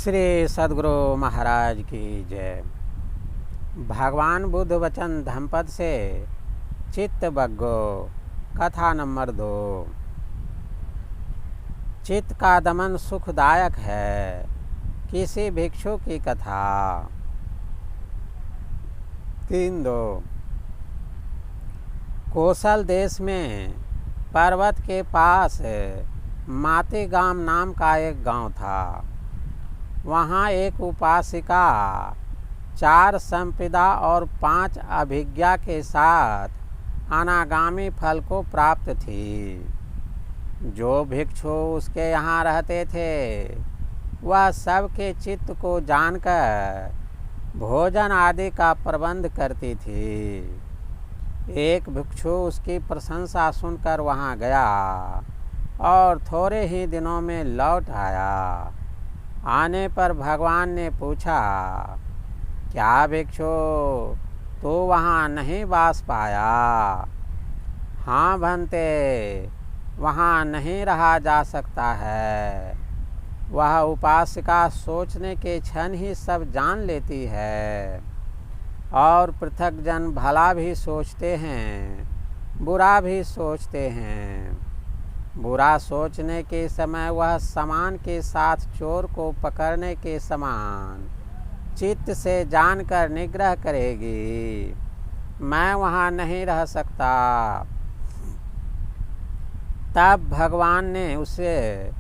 श्री सद्गुरु महाराज की जय। भगवान बुद्ध वचन धम्मपद से चित्त बग्गो। कथा नंबर 2। चित्त का दमन सुखदायक है। किसी भिक्षु की कथा। 3-2। कौशल देश में पर्वत के पास मातेगाम नाम का एक गांव था। वहाँ एक उपासिका 4 संप्रदा और 5 अभिज्ञा के साथ अनागामी फल को प्राप्त थी। जो भिक्षु उसके यहाँ रहते थे वह सबके चित्त को जानकर भोजन आदि का प्रबंध करती थी। एक भिक्षु उसकी प्रशंसा सुनकर वहाँ गया और थोड़े ही दिनों में लौट आया। आने पर भगवान ने पूछा, क्या भिक्षु तू वहाँ नहीं वास पाया? हाँ भंते, वहाँ नहीं रहा जा सकता है। वह उपासिका सोचने के क्षण ही सब जान लेती है और पृथक जन भला भी सोचते हैं, बुरा भी सोचते हैं। बुरा सोचने के समय वह सामान के साथ चोर को पकड़ने के समान चित्त से जानकर निग्रह करेगी, मैं वहाँ नहीं रह सकता। तब भगवान ने उसे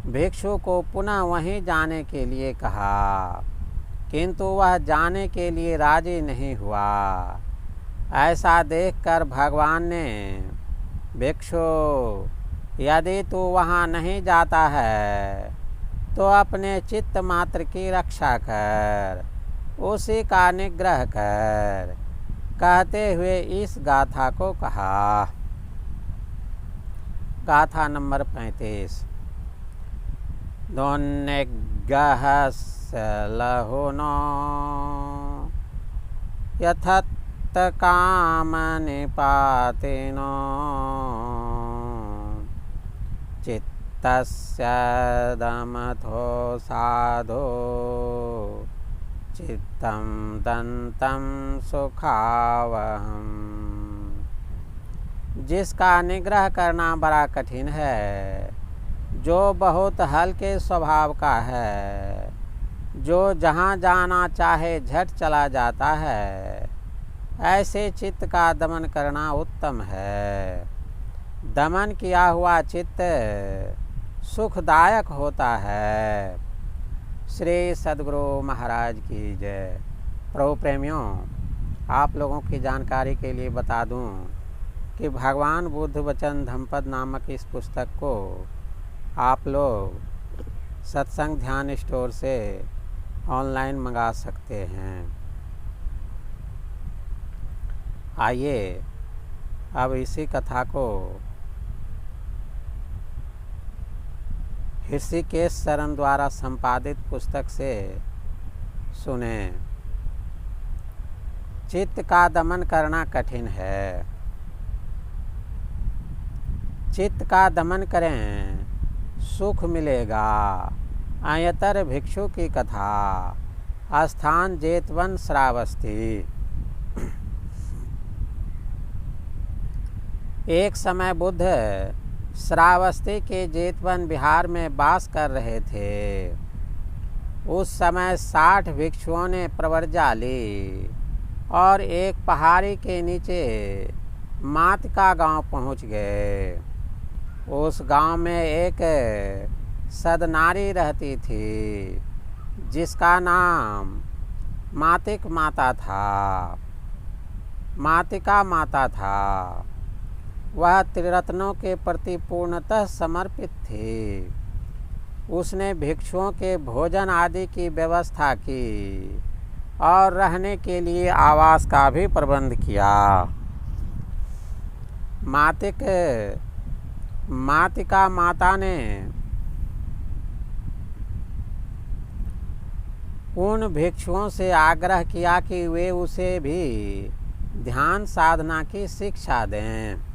भिक्षु को पुनः वहीं जाने के लिए कहा, किंतु वह जाने के लिए राजी नहीं हुआ। ऐसा देखकर भगवान ने, भिक्षु यदि तू वहाँ नहीं जाता है तो अपने चित्त मात्र की रक्षा कर, उसी का निग्रह कर, कहते हुए इस गाथा को कहा। गाथा नंबर 35। दोन्निग्रहस्य लहुनो यथत काम निपातिनो चित्तस्य दमथो साधो चित्तं दन्तं सुखावहम्। जिसका निग्रह करना बड़ा कठिन है, जो बहुत हल्के स्वभाव का है, जो जहाँ जाना चाहे झट चला जाता है, ऐसे चित्त का दमन करना उत्तम है। दमन किया हुआ चित्त सुखदायक होता है। श्री सद्गुरु महाराज की जय। प्रभु प्रेमियों, आप लोगों की जानकारी के लिए बता दूं कि भगवान बुद्ध वचन धम्मपद नामक इस पुस्तक को आप लोग सत्संग ध्यान स्टोर से ऑनलाइन मंगा सकते हैं। आइए अब इसी कथा को ऋषिकेश शरण द्वारा संपादित पुस्तक से सुने। चित्त का दमन करना कठिन है। चित्त का दमन करें, सुख मिलेगा। आयतर भिक्षु की कथा। स्थान जेतवन श्रावस्ती। एक समय बुद्ध श्रावस्ती के जेतवन बिहार में वास कर रहे थे। उस समय 60 भिक्षुओं ने प्रव्रजा ली और एक पहाड़ी के नीचे मातिका गांव पहुंच गए। उस गांव में एक सदनारी रहती थी जिसका नाम मातिक माता था, मातिका माता था। वह त्रिरत्नों के प्रति पूर्णतः समर्पित थी। उसने भिक्षुओं के भोजन आदि की व्यवस्था की और रहने के लिए आवास का भी प्रबंध किया। मातिका माता ने उन भिक्षुओं से आग्रह किया कि वे उसे भी ध्यान साधना की शिक्षा दें।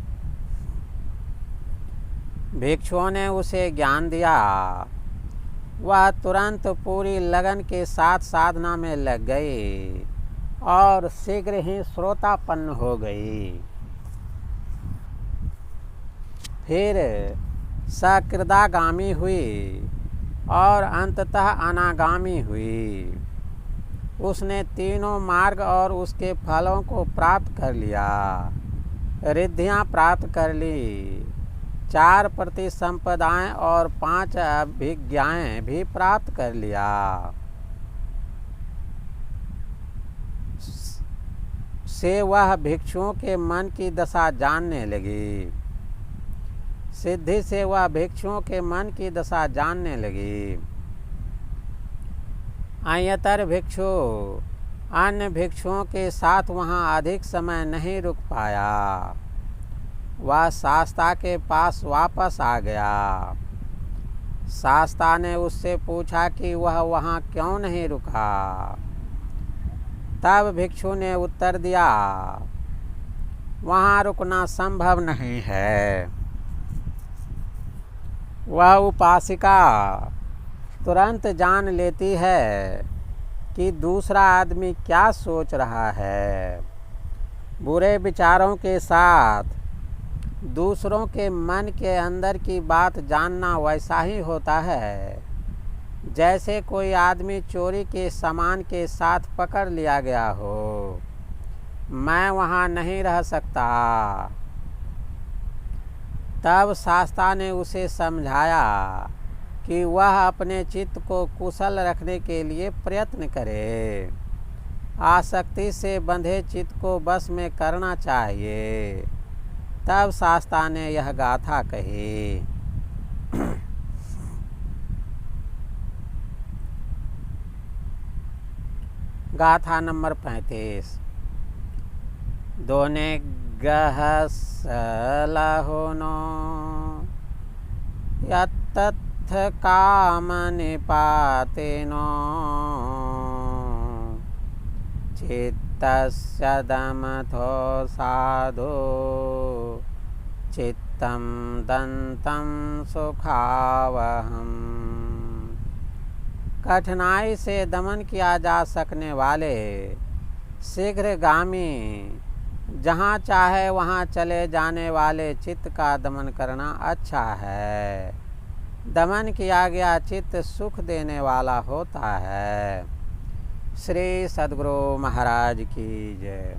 भिक्षुओं ने उसे ज्ञान दिया वह तुरंत पूरी लगन के साथ साधना में लग गई और शीघ्र ही श्रोतापन्न हो गई। फिर सकृदागामी हुई और अंततः अनागामी हुई। उसने तीनों मार्ग और उसके फलों को प्राप्त कर लिया, रिद्धियाँ प्राप्त कर ली, 4 प्रतिसंपदाएँ और 5 अभिज्ञाएँ भी प्राप्त कर लिया। से वह भिक्षुओं के मन की दशा जानने लगी। सिद्धि से वह भिक्षुओं के मन की दशा जानने लगी। अन्यतर भिक्षु अन्य भिक्षुओं के साथ वहाँ अधिक समय नहीं रुक पाया। वह शास्ता के पास वापस आ गया। शास्ता ने उससे पूछा कि वह वहाँ क्यों नहीं रुका। तब भिक्षु ने उत्तर दिया, वहाँ रुकना संभव नहीं है। वह उपासिका तुरंत जान लेती है कि दूसरा आदमी क्या सोच रहा है। बुरे विचारों के साथ दूसरों के मन के अंदर की बात जानना वैसा ही होता है जैसे कोई आदमी चोरी के सामान के साथ पकड़ लिया गया हो। मैं वहाँ नहीं रह सकता। तब शास्ता ने उसे समझाया कि वह अपने चित्त को कुशल रखने के लिए प्रयत्न करे। आसक्ति से बंधे चित्त को बस में करना चाहिए। तब शास्ता ने यह गाथा कही। गाथा नंबर 35। दोने गहस लहुनो यत्तथ काम निपातिनो चित्तस्य दमथो साधु चित्तं दन्तं सुखावहम्। कठिनाई से दमन किया जा सकने वाले शीघ्रगामी जहाँ चाहे वहाँ चले जाने वाले चित्त का दमन करना अच्छा है। दमन किया गया चित्त सुख देने वाला होता है। श्री सद्गुरु महाराज की जय।